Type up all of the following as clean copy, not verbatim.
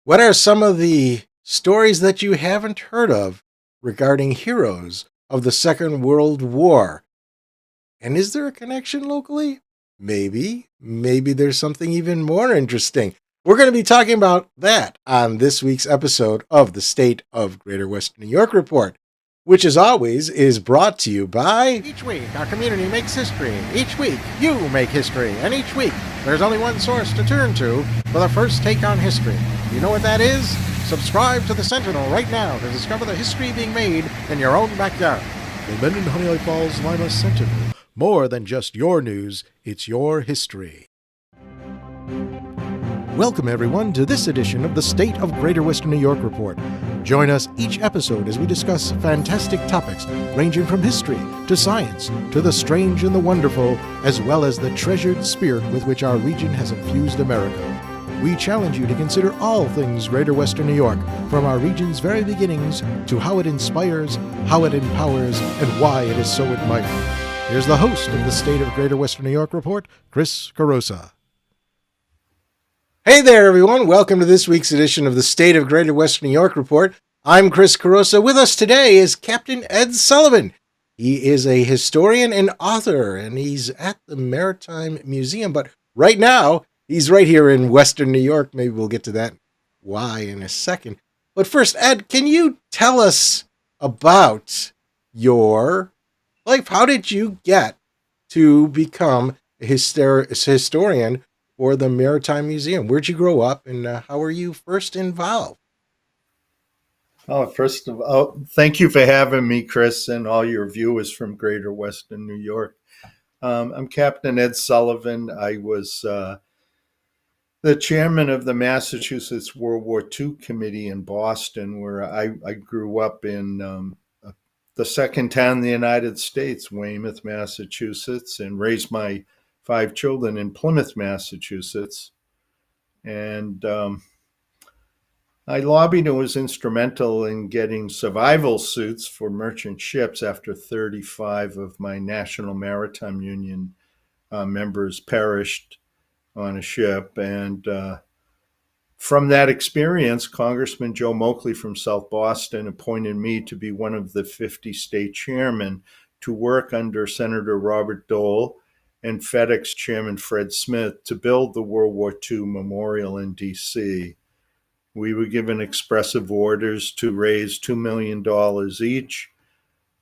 What are some of the stories that you haven't heard of regarding heroes of the Second World War? And is there a connection locally? Maybe. Maybe there's something even more interesting. We're going to be talking about that on this week's episode of the State of Greater Western New York Report, which, as always, is brought to you by. Each week, our community makes history. Each week, you make history. And each week, there's only one source to turn to for the first take on history. You know what that is? Subscribe to the Sentinel right now to discover the history being made in your own backyard. The Linden Honey Falls Lima Sentinel. More than just your news, it's your history. Welcome, everyone, to this edition of the State of Greater Western New York Report. Join us each episode as we discuss fantastic topics ranging from history to science to the strange and the wonderful, as well as the treasured spirit with which our region has infused America. We challenge you to consider all things Greater Western New York, from our region's very beginnings to how it inspires, how it empowers, and why it is so admired. Here's the host of the State of Greater Western New York Report, Chris Carosa. Hey there, everyone. Welcome to this week's edition of the State of Greater Western New York Report. I'm Chris Carosa. With us today is Captain Ed Sullivan. He is a historian and author, and he's at the Maritime Museum. But right now, he's right here in Western New York. Maybe we'll get to that why in a second. But first, Ed, can you tell us about your life? How did you get to become a historian for the Maritime Museum? Where'd you grow up, and how were you first involved? Oh, first of all, thank you for having me, Chris, and all your viewers from Greater Western New York. I'm Captain Ed Sullivan. I was the chairman of the Massachusetts World War II Committee in Boston, where I grew up in the second town in the United States, Weymouth, Massachusetts, and raised my 5 children in Plymouth, Massachusetts. And I lobbied and was instrumental in getting survival suits for merchant ships after 35 of my National Maritime Union members perished on a ship. And from that experience, Congressman Joe Moakley from South Boston appointed me to be one of the 50 state chairmen to work under Senator Robert Dole and FedEx Chairman Fred Smith to build the World War II Memorial in D.C. We were given expressive orders to raise $2 million each.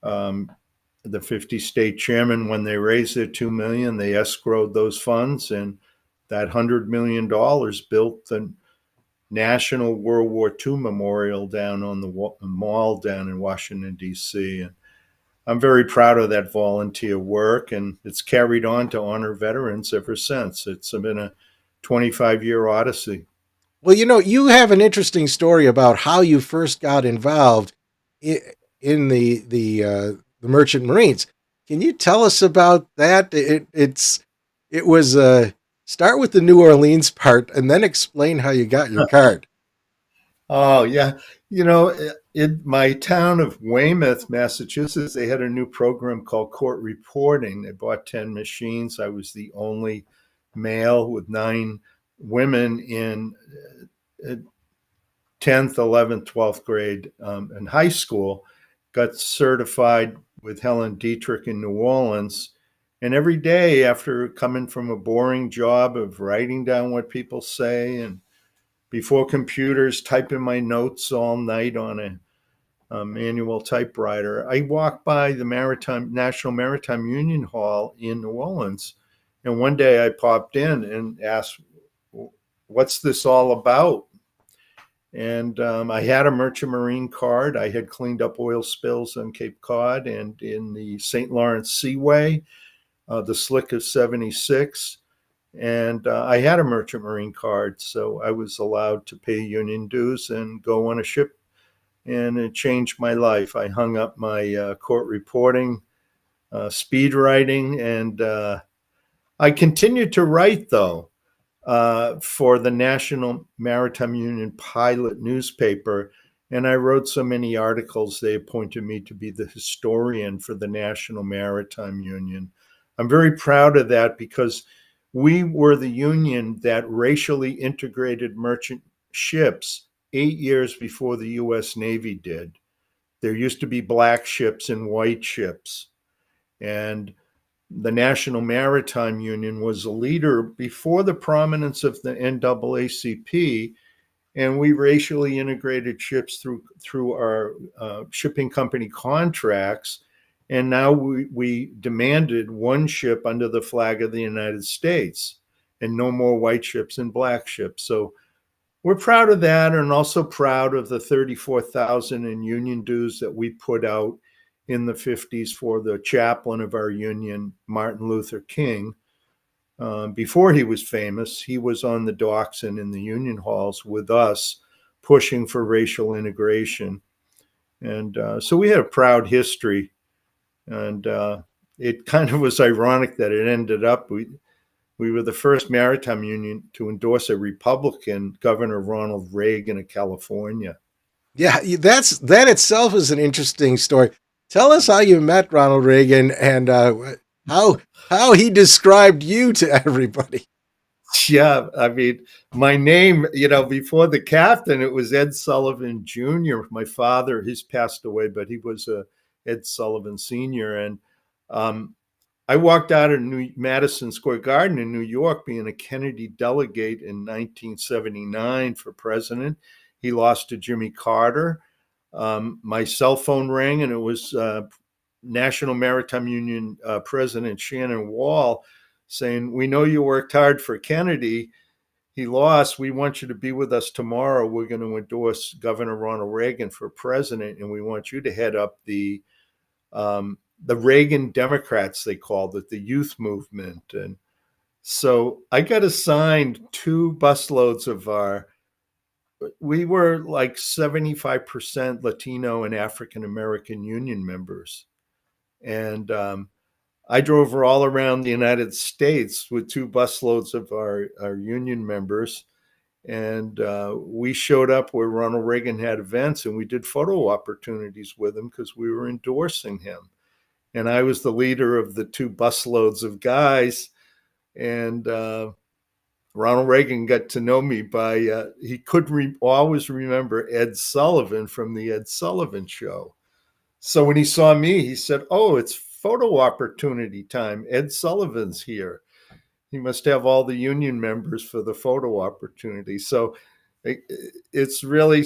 The 50 state chairmen, when they raised their $2 million, they escrowed those funds, and that $100 million built the National World War II Memorial down on the mall down in Washington, D.C. And I'm very proud of that volunteer work, and it's carried on to honor veterans ever since. It's been a 25-year odyssey. Well, you have an interesting story about how you first got involved in the Merchant Marines. Can you tell us about that? It was start with the New Orleans part and then explain how you got your card. Oh, yeah. In my town of Weymouth, Massachusetts, they had a new program called court reporting. They bought 10 machines. I was the only male with 9 women in 10th, 11th, 12th grade in high school, got certified with Helen Dietrich in New Orleans. And every day after coming from a boring job of writing down what people say and before computers, typing my notes all night on a manual typewriter, I walked by the National Maritime Union Hall in New Orleans. And one day I popped in and asked, what's this all about? And I had a Merchant Marine card. I had cleaned up oil spills on Cape Cod and in the St. Lawrence Seaway, the Slick of 76. And I had a Merchant Marine card, so I was allowed to pay union dues and go on a ship. And it changed my life. I hung up my court reporting, speed writing, and I continued to write, though. For the National Maritime Union Pilot newspaper. And I wrote so many articles, they appointed me to be the historian for the National Maritime Union. I'm very proud of that because we were the union that racially integrated merchant ships 8 years before the U.S. Navy did. There used to be black ships and white ships. And the National Maritime Union was a leader before the prominence of the NAACP, and we racially integrated ships through our shipping company contracts. And now we demanded one ship under the flag of the United States and no more white ships and black ships. So we're proud of that, and also proud of the 34,000 in union dues that we put out in the 50s for the chaplain of our union, Martin Luther King. Before he was famous, he was on the docks and in the union halls with us, pushing for racial integration. And so we had a proud history. And it kind of was ironic that it ended up, we were the first maritime union to endorse a Republican, Governor Ronald Reagan of California. Yeah, that itself is an interesting story. Tell us how you met Ronald Reagan and how how he described you to everybody. Yeah, I mean, my name, before the captain, it was Ed Sullivan Jr. My father, he's passed away, but he was Ed Sullivan Sr. And um, I walked out of Madison Square Garden in New York being a Kennedy delegate in 1979 for president. He lost to Jimmy Carter. My cell phone rang, and it was National Maritime Union President Shannon Wall saying, "We know you worked hard for Kennedy. He lost. We want you to be with us tomorrow. We're going to endorse Governor Ronald Reagan for president, and we want you to head up the Reagan Democrats," they called it, the youth movement. And so I got assigned two busloads of we were like 75% Latino and African American union members. And I drove her all around the United States with two busloads of our union members. And we showed up where Ronald Reagan had events, and we did photo opportunities with him because we were endorsing him. And I was the leader of the two busloads of guys. And Ronald Reagan got to know me by, he could always remember Ed Sullivan from the Ed Sullivan Show. So when he saw me, he said, "Oh, it's photo opportunity time. Ed Sullivan's here. He must have all the union members for the photo opportunity." So it's really,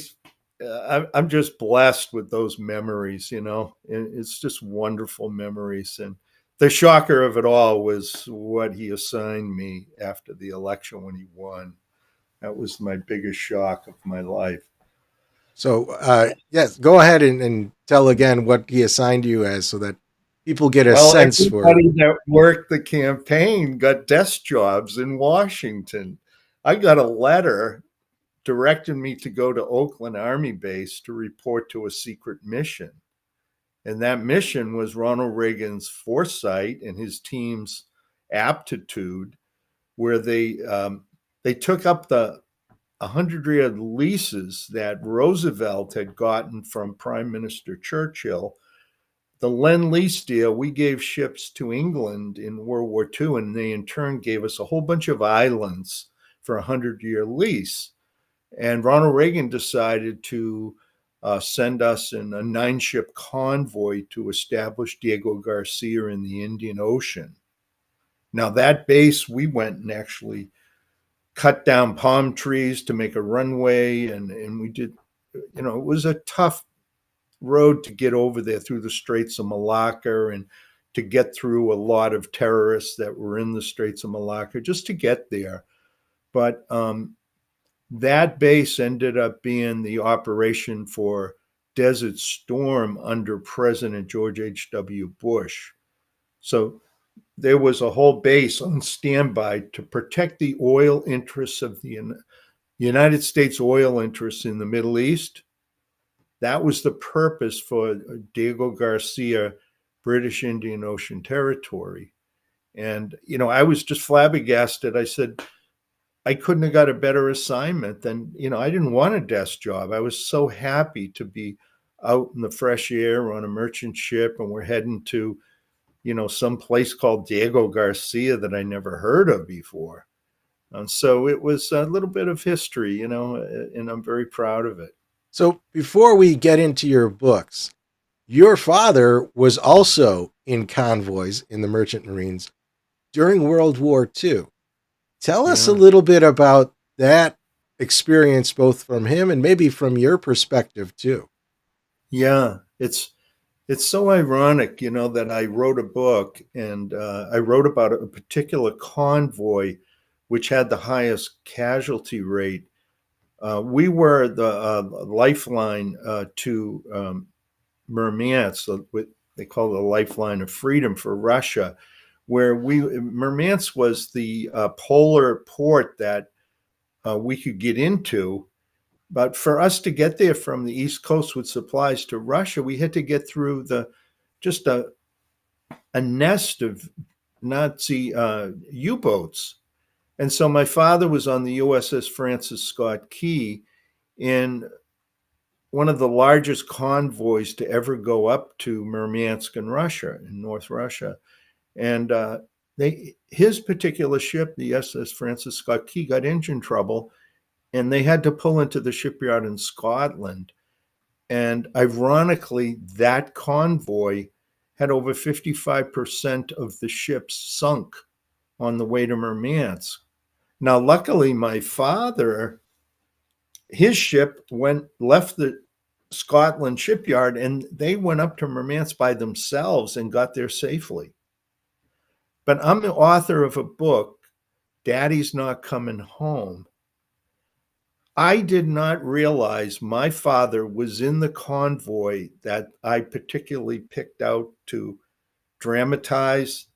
I'm just blessed with those memories, It's just wonderful memories. And the shocker of it all was what he assigned me after the election when he won. That was my biggest shock of my life. So yes, go ahead and tell again what he assigned you as, so that people get a Well, sense for. everybody that worked the campaign got desk jobs in Washington. I got a letter directing me to go to Oakland Army Base to report to a secret mission. And that mission was Ronald Reagan's foresight and his team's aptitude, where they took up the 100-year leases that Roosevelt had gotten from Prime Minister Churchill. The Lend-Lease deal, we gave ships to England in World War II, and they in turn gave us a whole bunch of islands for a 100-year lease. And Ronald Reagan decided to send us in a 9-ship convoy to establish Diego Garcia in the Indian Ocean. Now, that base, we went and actually cut down palm trees to make a runway, and we did, it was a tough road to get over there through the Straits of Malacca, and to get through a lot of terrorists that were in the Straits of Malacca just to get there. But that base ended up being the operation for Desert Storm under President George H.W. Bush. So there was a whole base on standby to protect the oil interests of the United States oil interests in the Middle East. That was the purpose for Diego Garcia, British Indian Ocean Territory. And, I was just flabbergasted. I said, I couldn't have got a better assignment than, I didn't want a desk job. I was so happy to be out in the fresh air on a merchant ship, and we're heading to, some place called Diego Garcia that I never heard of before. So it was a little bit of history, and I'm very proud of it. So before we get into your books, your father was also in convoys in the Merchant Marines during World War II. Tell us a Yeah. little bit about that experience, both from him and maybe from your perspective too. Yeah. It's so ironic, that I wrote a book and I wrote about a particular convoy which had the highest casualty rate. We were the lifeline to Murmansk, what they call the lifeline of freedom for Russia, where Murmansk was the polar port that we could get into. But for us to get there from the East Coast with supplies to Russia, we had to get through the just a nest of Nazi U-boats. And so my father was on the USS Francis Scott Key in one of the largest convoys to ever go up to Murmansk in Russia, in North Russia. And his particular ship, the SS Francis Scott Key, got engine trouble, and they had to pull into the shipyard in Scotland. And ironically, that convoy had over 55% of the ships sunk on the way to Murmansk. Now, luckily, my father, his ship left the Scotland shipyard and they went up to Murmansk by themselves and got there safely. But I'm the author of a book, Daddy's Not Coming Home. I did not realize my father was in the convoy that I particularly picked out to dramatize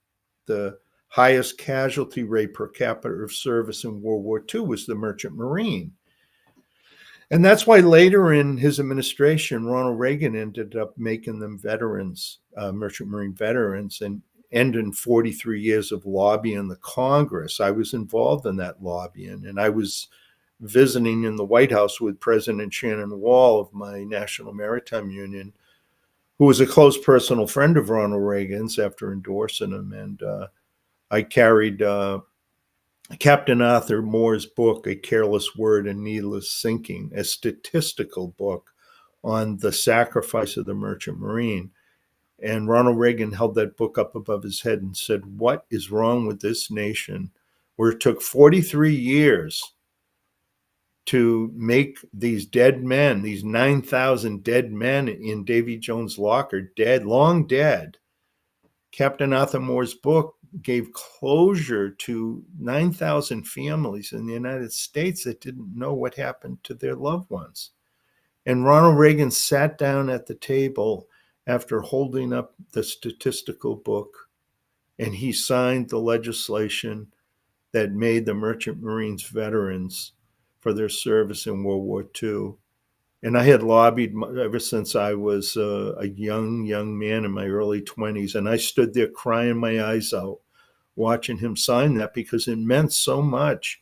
the highest casualty rate per capita of service in World War II was the Merchant Marine. And that's why later in his administration, Ronald Reagan ended up making them veterans, Merchant Marine veterans, and ending 43 years of lobbying the Congress. I was involved in that lobbying, and I was visiting in the White House with President Shannon Wall of my National Maritime Union, who was a close personal friend of Ronald Reagan's after endorsing him. And I carried Captain Arthur Moore's book, A Careless Word and Needless Sinking, a statistical book on the sacrifice of the Merchant Marine. And Ronald Reagan held that book up above his head and said, "What is wrong with this nation where it took 43 years to make these dead men, these 9,000 dead men in Davy Jones' locker, dead, long dead?" Captain Arthur Moore's book gave closure to 9,000 families in the United States that didn't know what happened to their loved ones. And Ronald Reagan sat down at the table after holding up the statistical book, and he signed the legislation that made the Merchant Marines veterans for their service in World War II. And I had lobbied ever since I was a young man in my early 20s. And I stood there crying my eyes out watching him sign that because it meant so much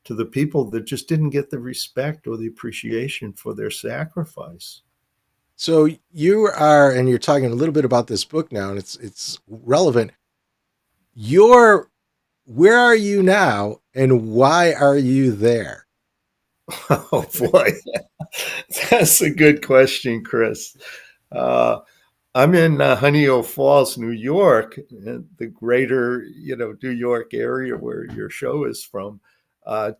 to the people that just didn't get the respect or the appreciation for their sacrifice. So you are, and you're talking a little bit about this book now, and it's relevant. You're Where are you now, and why are you there? Oh boy, that's a good question, Chris. Uh, I'm in Honeyoke Falls, New York, the greater New York area where your show is from.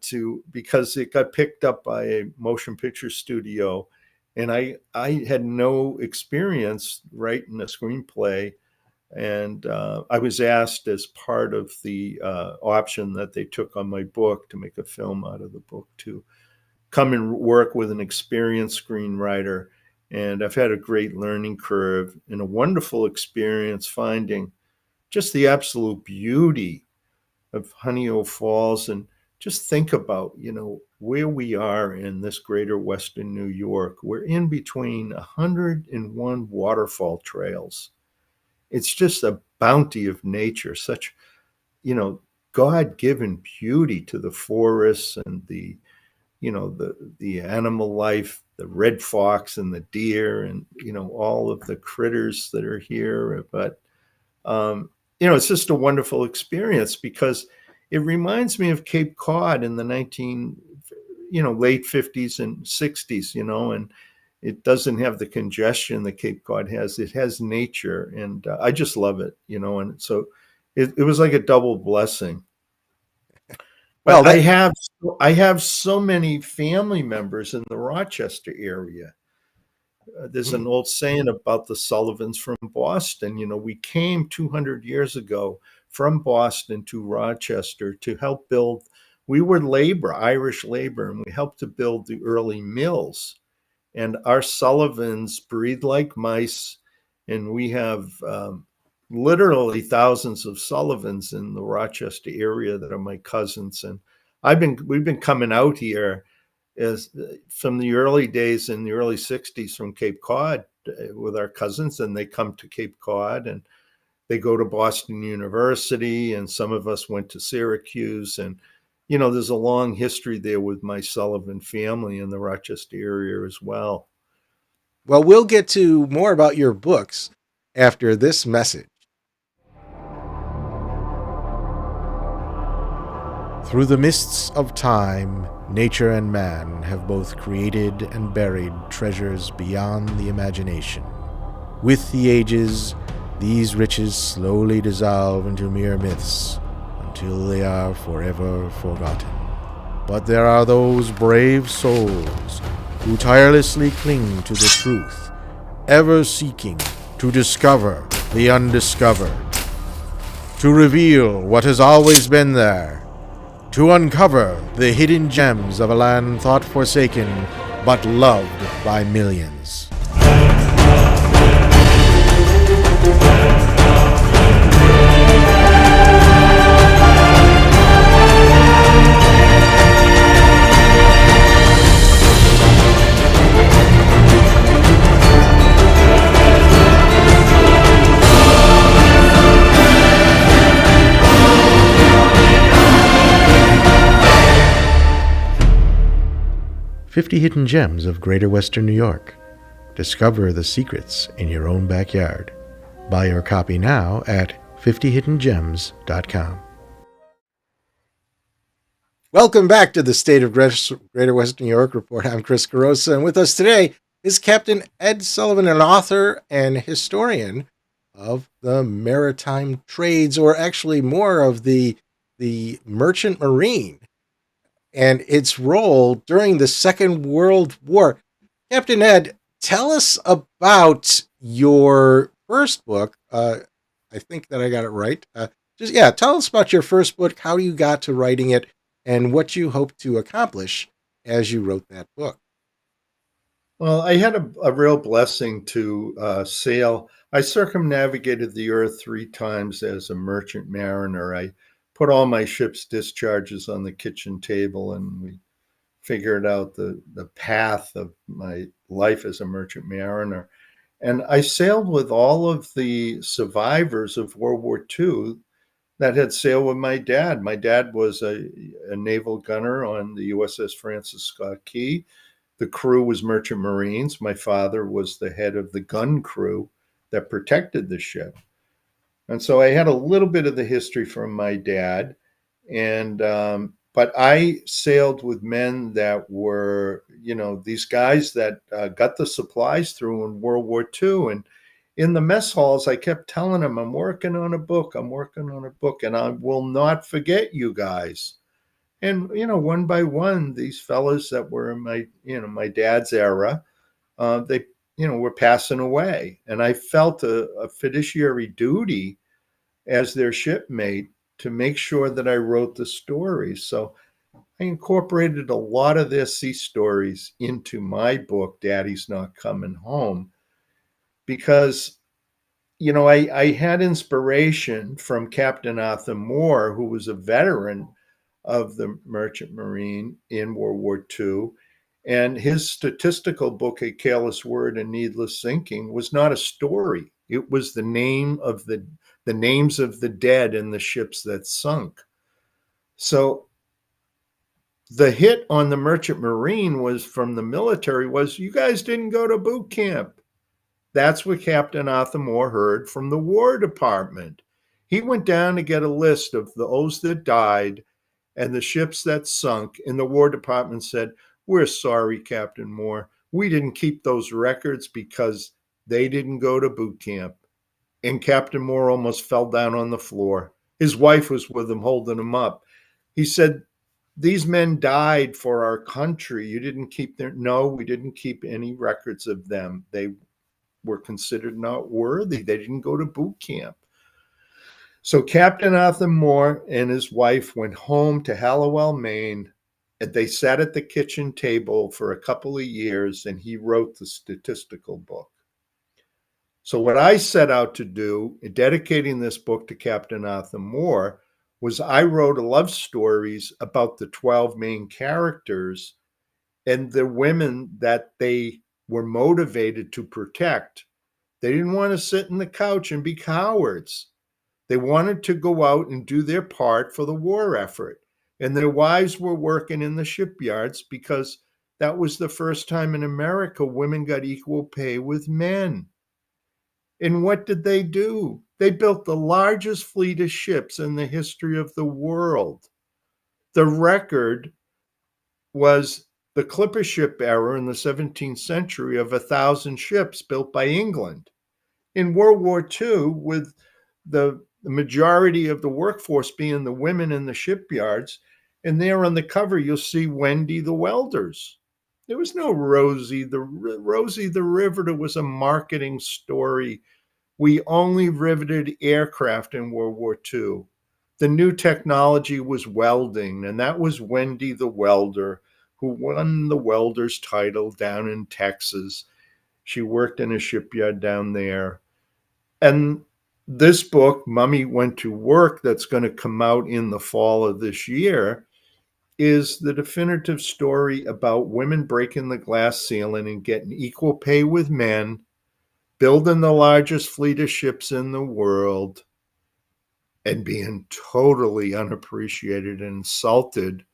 To Because it got picked up by a motion picture studio, and I had no experience writing a screenplay, and I was asked as part of the option that they took on my book to make a film out of the book to come and work with an experienced screenwriter. And I've had a great learning curve and a wonderful experience finding just the absolute beauty of Honeyoke Falls. And just think about, where we are in this greater Western New York. We're in between 101 waterfall trails. It's just a bounty of nature, such, you know, God given beauty to the forests and the animal life, the red fox and the deer, and all of the critters that are here. But it's just a wonderful experience because it reminds me of Cape Cod in the late 50s and 60s, and it doesn't have the congestion that Cape Cod has. It has nature, and I just love it, and so it was like a double blessing. Well, But I that have I have so many family members in the Rochester area. There's an mm, old saying about the Sullivans from Boston. We came 200 years ago from Boston to Rochester to help build. We were labor, Irish labor, and we helped to build the early mills. And our Sullivans breed like mice, and we have literally thousands of Sullivans in the Rochester area that are my cousins. And we've been coming out here is from the early days in the early 60s from Cape Cod with our cousins, and they come to Cape Cod and they go to Boston University, and some of us went to Syracuse. And, there's a long history there with my Sullivan family in the Rochester area as well. well, we'll get to more about your books after this message. Through the mists of time, nature and man have both created and buried treasures beyond the imagination. With the ages, these riches slowly dissolve into mere myths until they are forever forgotten. But there are those brave souls who tirelessly cling to the truth, ever seeking to discover the undiscovered, to reveal what has always been there, to uncover the hidden gems of a land thought forsaken but loved by millions. 50 Hidden Gems of Greater Western New York. Discover the secrets in your own backyard. Buy your copy now at 50hiddengems.com. Welcome back to the State of Greater Western New York Report. I'm Chris Carosa, and with us today is Captain Ed Sullivan, an author and historian of the maritime trades, or actually more of the merchant marine and its role during the Second World War. Captain Ed, tell us about your first book. I think that I got it right. Tell us about your first book, how you got to writing it, and what you hope to accomplish as you wrote that book. Well, I had a real blessing to sail. I circumnavigated the earth 3 times as a merchant mariner. I put all my ship's discharges on the kitchen table, and we figured out the path of my life as a merchant mariner. And I sailed with all of the survivors of World War II that had sailed with my dad. My dad was a naval gunner on the USS Francis Scott Key. The crew was merchant marines. My father was the head of the gun crew that protected the ship. And so I had a little bit of the history from my dad. And but I sailed with men that were, these guys that got the supplies through in World War II. And in the mess halls, I kept telling them, I'm working on a book. I'm working on a book, and I will not forget you guys. And, one by one, these fellas that were in my dad's era, they, were passing away. And I felt a fiduciary duty as their shipmate to make sure that I wrote the stories. So I incorporated a lot of their sea stories into my book, Daddy's Not Coming Home, because, I had inspiration from Captain Arthur Moore, who was a veteran of the Merchant Marine in World War II. And his statistical book, A Careless Word and Needless Sinking, was not a story. It was the names of the dead in the ships that sunk. So the hit on the Merchant Marine was from the military was, you guys didn't go to boot camp. That's what Captain Arthur Moore heard from the War Department. He went down to get a list of those that died and the ships that sunk, and the War Department said, "We're sorry, Captain Moore. We didn't keep those records because they didn't go to boot camp." And Captain Moore almost fell down on the floor. His wife was with him, holding him up. He said, "These men died for our country. You didn't keep their..." "No, we didn't keep any records of them. They were considered not worthy. They didn't go to boot camp." So Captain Arthur Moore and his wife went home to Hallowell, Maine, and they sat at the kitchen table for a couple of years, and he wrote the statistical book. So what I set out to do in dedicating this book to Captain Arthur Moore was I wrote love stories about the 12 main characters and the women that they were motivated to protect. They didn't want to sit in the couch and be cowards. They wanted to go out and do their part for the war effort. And their wives were working in the shipyards because that was the first time in America women got equal pay with men. And what did they do? They built the largest fleet of ships in the history of the world. The record was the clipper ship era in the 17th century of 1,000 ships built by England. In World War II, with the majority of the workforce being the women in the shipyards, and there on the cover you'll see Wendy the Welders. There was no Rosie the Riveter was a marketing story. We only riveted aircraft in World War II. The new technology was welding, and that was Wendy the Welder, who won the welder's title down in Texas. She worked in a shipyard down there. And this book, Mummy Went to Work, that's going to come out in the fall of this year, is the definitive story about women breaking the glass ceiling and getting equal pay with men, building the largest fleet of ships in the world, and being totally unappreciated and insulted.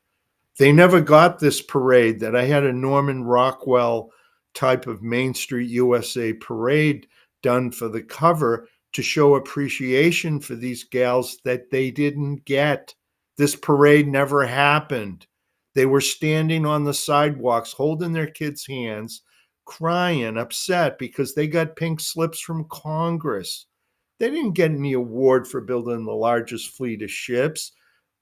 They never got this parade that I had a Norman Rockwell type of Main Street USA parade done for the cover to show appreciation for these gals that they didn't get. This parade never happened. They were standing on the sidewalks holding their kids' hands, crying, upset because they got pink slips from Congress. They didn't get any award for building the largest fleet of ships.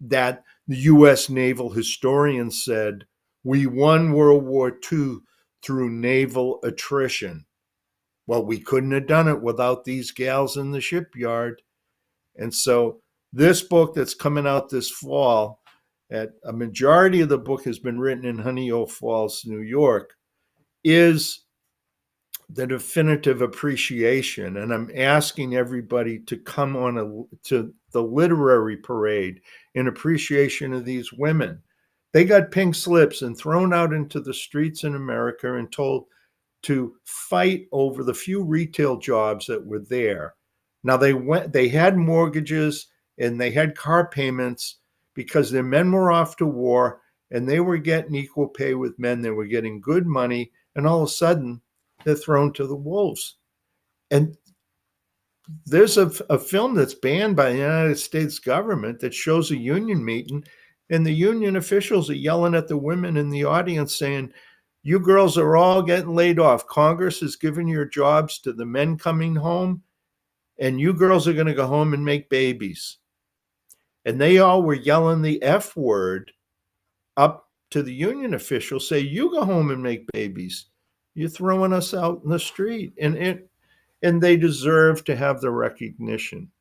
That the U.S. naval historian said, "We won World War II through naval attrition." Well, we couldn't have done it without these gals in the shipyard. And so this book that's coming out this fall, a majority of the book has been written in Honeyoke Falls, New York, is the definitive appreciation. And I'm asking everybody to come to the literary parade in appreciation of these women. They got pink slips and thrown out into the streets in America and told to fight over the few retail jobs that were there. Now they had mortgages and they had car payments because their men were off to war and they were getting equal pay with men. They were getting good money, and all of a sudden they're thrown to the wolves. And there's a film that's banned by the United States government that shows a union meeting, and the union officials are yelling at the women in the audience saying, "You girls are all getting laid off. Congress is giving your jobs to the men coming home, and you girls are going to go home and make babies." And they all were yelling the F word up to the union officials, say, "You go home and make babies. You're throwing us out in the street." And they deserve to have the recognition.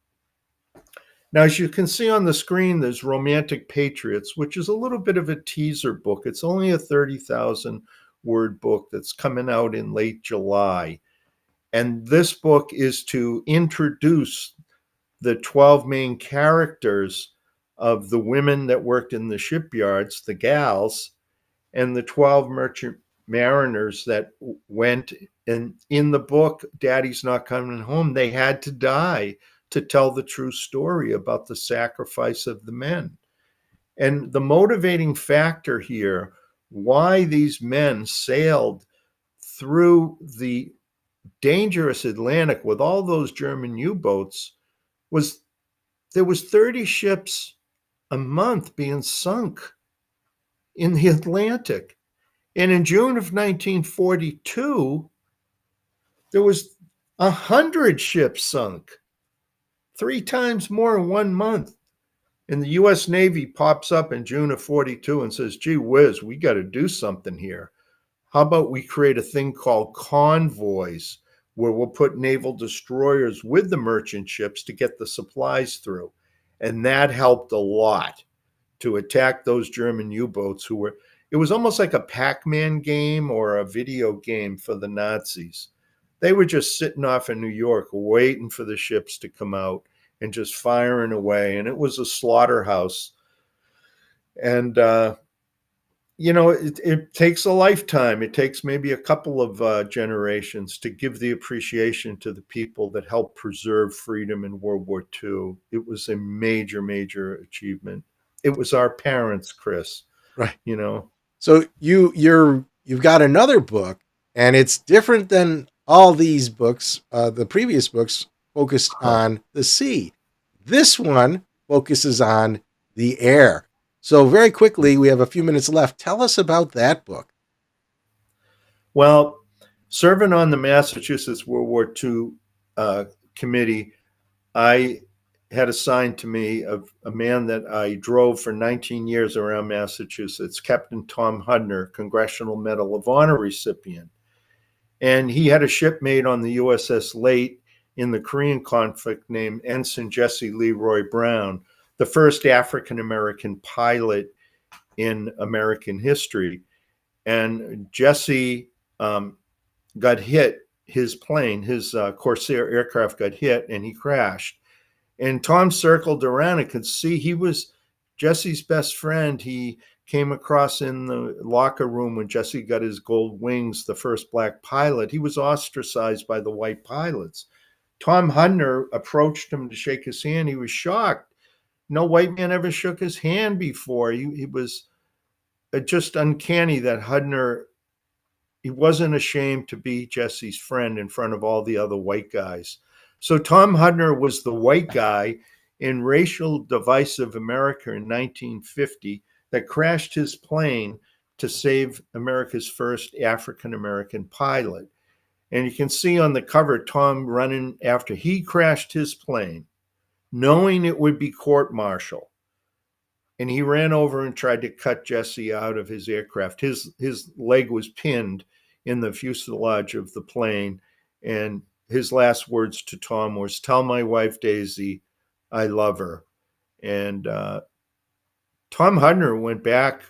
Now, as you can see on the screen, there's Romantic Patriots, which is a little bit of a teaser book. It's only a 30,000 word book that's coming out in late July. And this book is to introduce the 12 main characters of the women that worked in the shipyards, the gals, and the 12 merchant mariners that went. And in the book, Daddy's Not Coming Home, they had to die to tell the true story about the sacrifice of the men. And the motivating factor here, why these men sailed through the dangerous Atlantic with all those German U-boats, was there was 30 ships a month being sunk in the Atlantic. And in June of 1942, there was 100 ships sunk, 3 times more in 1 month. And the U.S. Navy pops up in June of 42 and says, gee whiz, we got to do something here. How about we create a thing called convoys, where we'll put naval destroyers with the merchant ships to get the supplies through? And that helped a lot to attack those German U-boats who were, it was almost like a Pac-Man game or a video game for the Nazis. They were just sitting off in New York waiting for the ships to come out and just firing away. And it was a slaughterhouse. And, it takes a lifetime. It takes maybe a couple of generations to give the appreciation to the people that helped preserve freedom in World War II. It was a major, major achievement. It was our parents, Chris, Right. you know. So you've got another book, and it's different than all these books. The previous books focused Huh. on the sea. This one focuses on the air. So very quickly, we have a few minutes left. Tell us about that book. Well, serving on the Massachusetts World War II committee, I had assigned to me a man that I drove for 19 years around Massachusetts, Captain Tom Hudner, Congressional Medal of Honor recipient. And he had a shipmate on the USS Late in the Korean conflict named Ensign Jesse Leroy Brown, the first African American pilot in American history. And Jesse got hit. His plane, his Corsair aircraft got hit and he crashed. And Tom circled around and could see he was Jesse's best friend. He came across in the locker room when Jesse got his gold wings, the first black pilot. He was ostracized by the white pilots. Tom Hudner approached him to shake his hand. He was shocked. No white man ever shook his hand before. He was just uncanny that Hudner, he wasn't ashamed to be Jesse's friend in front of all the other white guys. So Tom Hudner was the white guy in racial divisive America in 1950 that crashed his plane to save America's first African American pilot. And you can see on the cover Tom running after he crashed his plane, knowing it would be court martial. And he ran over and tried to cut Jesse out of his aircraft. His leg was pinned in the fuselage of the plane, and his last words to Tom was, "Tell my wife Daisy, I love her." And Tom Hudner went back.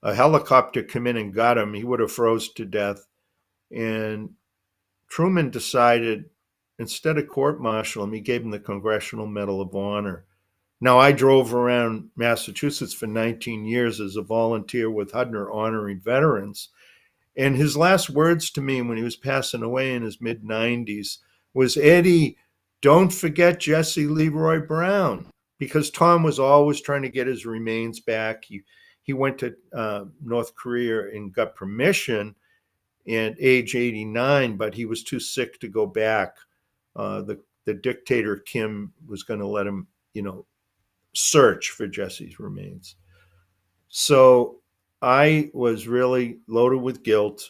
A helicopter came in and got him. He would have froze to death. And Truman decided, instead of court martial him, he gave him the Congressional Medal of Honor. Now, I drove around Massachusetts for 19 years as a volunteer with Hudner honoring veterans. And his last words to me when he was passing away in his mid 90s was, Eddie, don't forget Jesse Leroy Brown. Because Tom was always trying to get his remains back. He went to North Korea and got permission at age 89, but he was too sick to go back. The dictator Kim was going to let him, search for Jesse's remains. So I was really loaded with guilt,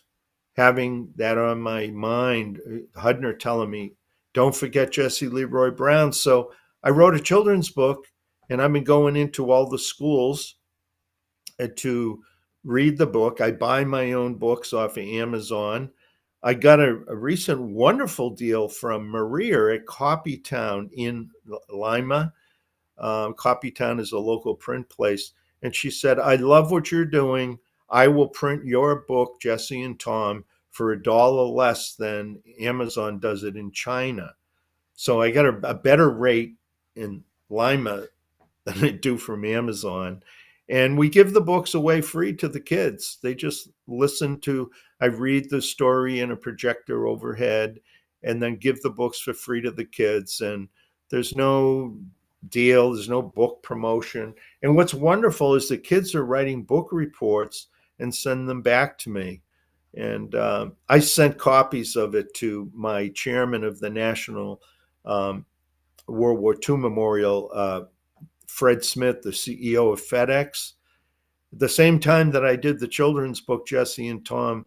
having that on my mind. Hudner telling me, don't forget Jesse Leroy Brown. So I wrote a children's book, and I've been going into all the schools to read the book. I buy my own books off of Amazon. I got a recent wonderful deal from Maria at Copytown in Lima. Copytown is a local print place. And she said, I love what you're doing. I will print your book, Jesse and Tom, for $1 less than Amazon does it in China. So I got a better rate in Lima than I do from Amazon. And we give the books away free to the kids. They just listen to, I read the story in a projector overhead and then give the books for free to the kids. And there's no deal, there's no book promotion. And what's wonderful is the kids are writing book reports and send them back to me. And I sent copies of it to my chairman of the National World War II memorial, Fred Smith, the CEO of FedEx. At the same time that I did the children's book, Jesse and Tom,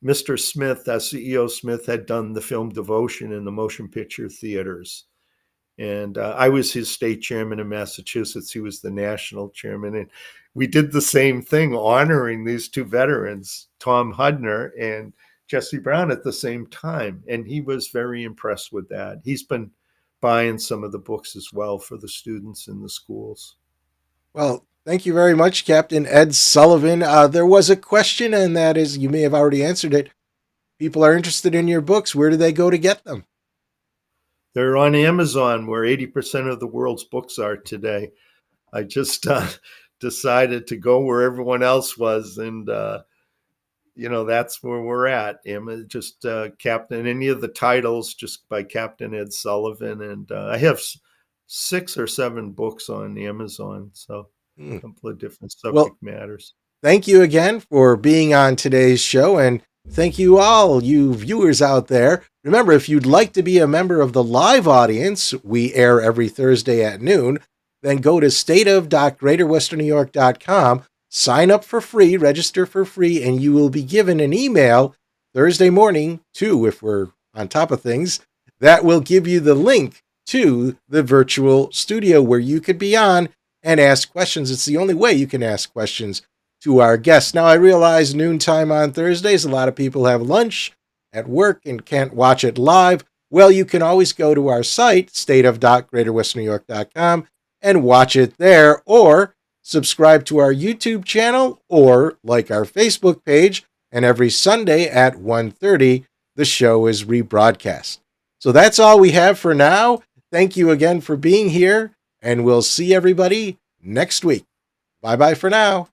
Mr. Smith, CEO Smith, had done the film Devotion in the motion picture theaters. And I was his state chairman in Massachusetts. He was the national chairman. And we did the same thing, honoring these two veterans, Tom Hudner and Jesse Brown, at the same time. And he was very impressed with that. He's been buying some of the books as well for the students in the schools. Well, thank you very much, Captain Ed Sullivan. There was a question, and that is, you may have already answered it. People are interested in your books. Where do they go to get them? They're on Amazon, where 80% of the world's books are today. I just decided to go where everyone else was, and that's where we're at. Just Captain, any of the titles, just by Captain Ed Sullivan, and I have 6 or 7 books on Amazon, so a couple of different subject matters. Thank you again for being on today's show, and thank you all, you viewers out there. Remember, if you'd like to be a member of the live audience, we air every Thursday at noon, then go to stateof.greaterwesternnewyork.com, sign up for free, register for free, and you will be given an email Thursday morning, too, if we're on top of things, that will give you the link to the virtual studio where you could be on and ask questions. It's the only way you can ask questions to our guests. Now, I realize noontime on Thursdays, a lot of people have lunch at work and can't watch it live. Well, you can always go to our site, stateof.greaterwesternnewyork.com, and watch it there, or subscribe to our YouTube channel, or like our Facebook page, and every Sunday at 1:30, the show is rebroadcast. So that's all we have for now. Thank you again for being here, and we'll see everybody next week. Bye-bye for now.